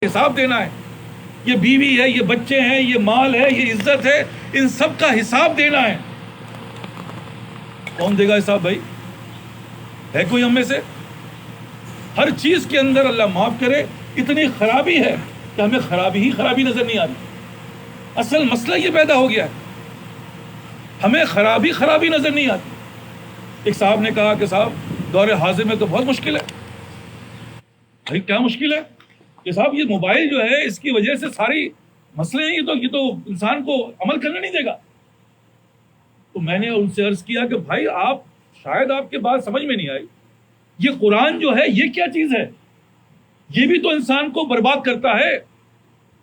حساب دینا ہے. یہ بیوی ہے، یہ بچے ہیں، یہ مال ہے، یہ عزت ہے، ان سب کا حساب دینا ہے. کون دے گا حساب بھائی؟ ہے کوئی ہم میں سے؟ ہر چیز کے اندر اللہ معاف کرے اتنی خرابی ہے کہ ہمیں خرابی ہی خرابی نظر نہیں آ رہی. اصل مسئلہ یہ پیدا ہو گیا ہے، ہمیں خرابی نظر نہیں آتی. ایک صاحب نے کہا کہ صاحب دور حاضر میں تو بہت مشکل ہے. بھائی کیا مشکل ہے؟ کہ صاحب یہ موبائل جو ہے اس کی وجہ سے ساری مسئلے ہیں، یہ تو انسان کو عمل کرنے نہیں دے گا. تو میں نے ان سے عرض کیا کہ بھائی آپ شاید آپ کے بات سمجھ میں نہیں آئی، یہ قرآن جو ہے یہ کیا چیز ہے؟ یہ بھی تو انسان کو برباد کرتا ہے،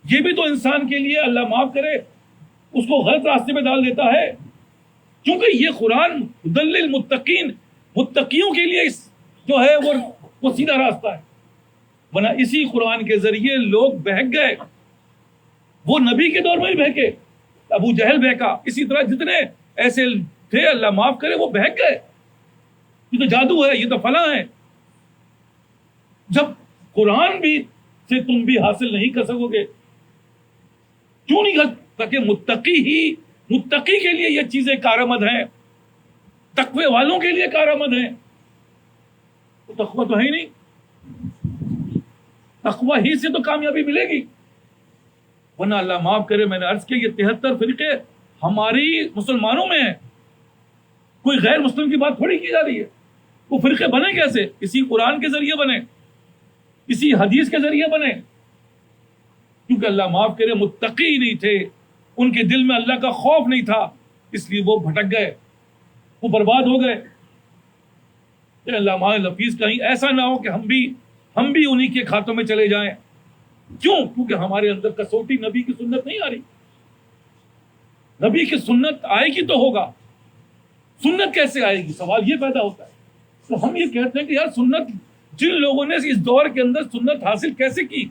یہ بھی تو انسان کے لیے اللہ معاف کرے اس کو غلط راستے میں ڈال دیتا ہے. کیونکہ یہ قرآن ہدی للمتقین، متقیوں کے لیے جو ہے وہ سیدھا راستہ ہے. ورنہ اسی قرآن کے ذریعے لوگ بہک گئے. وہ نبی کے دور میں ہی بہکے، ابو جہل بہکا، اسی طرح جتنے ایسے تھے اللہ معاف کرے وہ بہک گئے. یہ تو جادو ہے، یہ تو فلاں ہے. جب قرآن بھی سے تم بھی حاصل نہیں کر سکو گے، کیوں نہیں کر سکے؟ متقی کے لیے یہ چیزیں کارآمد ہیں، تقوی والوں کے لیے کارآمد ہیں. تو تقوی تو ہے ہی نہیں، تقوی ہی سے تو کامیابی ملے گی. ورنہ اللہ معاف کرے میں نے عرض کیا یہ 73 فرقے ہماری مسلمانوں میں ہیں، کوئی غیر مسلم کی بات تھوڑی کی جا رہی ہے. وہ فرقے بنے کیسے؟ اسی قرآن کے ذریعے بنے، اسی حدیث کے ذریعے بنے. کیونکہ اللہ معاف کرے متقی نہیں تھے، ان کے دل میں اللہ کا خوف نہیں تھا، اس لیے وہ بھٹک گئے، وہ برباد ہو گئے. کہ اللہ معاف لفظ کہیں ایسا نہ ہو کہ ہم بھی انہی کے کھاتوں میں چلے جائیں. کیوں؟ کیونکہ ہمارے اندر کسوٹی نبی کی سنت نہیں آ رہی. نبی کی سنت آئے گی تو ہوگا، سنت کیسے آئے گی؟ سوال یہ پیدا ہوتا ہے. تو ہم یہ کہتے ہیں کہ یار سنت، جن لوگوں نے اس دور کے اندر سنت حاصل کیسے کی،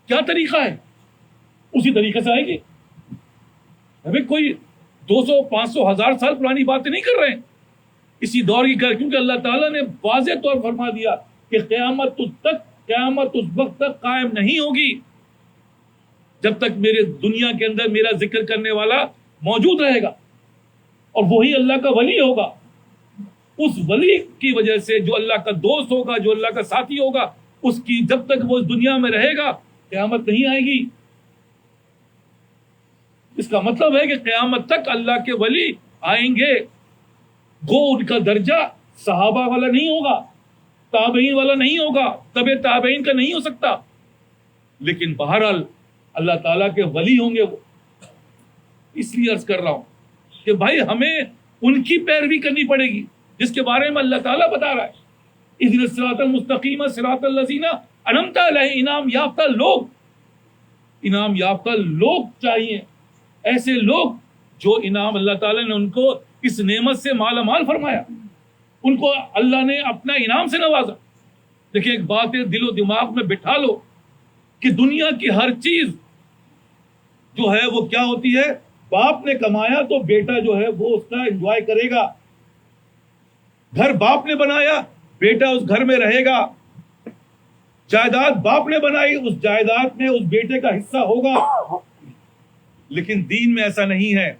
کیا طریقہ ہے، اسی طریقے سے آئے گی. ہمیں کوئی 200 500 1000 سال پرانی باتیں نہیں کر رہے ہیں، اسی دور کی کر. کیونکہ اللہ تعالیٰ نے واضح طور فرما دیا کہ قیامت اس وقت تک قائم نہیں ہوگی جب تک میرے دنیا کے اندر میرا ذکر کرنے والا موجود رہے گا، اور وہی اللہ کا ولی ہوگا. اس ولی کی وجہ سے جو اللہ کا دوست ہوگا، جو اللہ کا ساتھی ہوگا، اس کی جب تک وہ اس دنیا میں رہے گا قیامت نہیں آئے گی. اس کا مطلب ہے کہ قیامت تک اللہ کے ولی آئیں گے. گو ان کا درجہ صحابہ والا نہیں ہوگا، تابعین والا نہیں ہوگا، تبع تابعین کا نہیں ہو سکتا، لیکن بہرحال اللہ تعالیٰ کے ولی ہوں گے وہ. اس لیے عرض کر رہا ہوں کہ بھائی ہمیں ان کی پیروی کرنی پڑے گی جس کے بارے میں اللہ تعالیٰ بتا رہا ہے اہدنا الصراط المستقیم صراط الذین انعمت علیہم. انعام یافتہ لوگ چاہیے، ایسے لوگ جو انعام اللہ تعالیٰ نے ان کو اس نعمت سے مالا مال فرمایا، ان کو اللہ نے اپنا انعام سے نوازا. دیکھیں ایک بات ہے، دل و دماغ میں بٹھا لو کہ دنیا کی ہر چیز جو ہے وہ کیا ہوتی ہے؟ باپ نے کمایا تو بیٹا جو ہے وہ اس کا انجوائے کرے گا. گھر باپ نے بنایا، بیٹا اس گھر میں رہے گا. جائیداد باپ نے بنائی، اس جائیداد میں اس بیٹے کا حصہ ہوگا. لیکن دین میں ایسا نہیں ہے.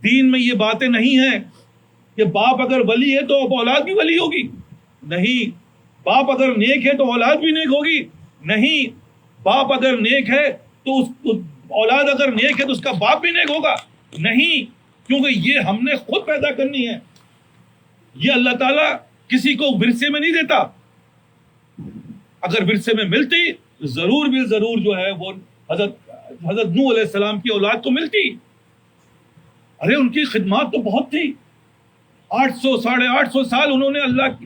دین میں یہ باتیں نہیں ہیں کہ باپ اگر ولی ہے تو اب اولاد بھی ولی ہوگی. نہیں. باپ اگر نیک ہے تو اولاد بھی نیک ہوگی. نہیں. باپ اگر نیک ہے تو اولاد اگر نیک ہے تو اس کا باپ بھی نیک ہوگا. نہیں. کیونکہ یہ ہم نے خود پیدا کرنی ہے. یہ اللہ تعالیٰ کسی کو ورثے میں نہیں دیتا. اگر ورثے میں ملتی ضرور بھی ضرور جو ہے وہ حضرت نوح علیہ السلام کی اولاد کو ملتی. ارے ان کی خدمات تو بہت تھی، 800 850 سال انہوں نے اللہ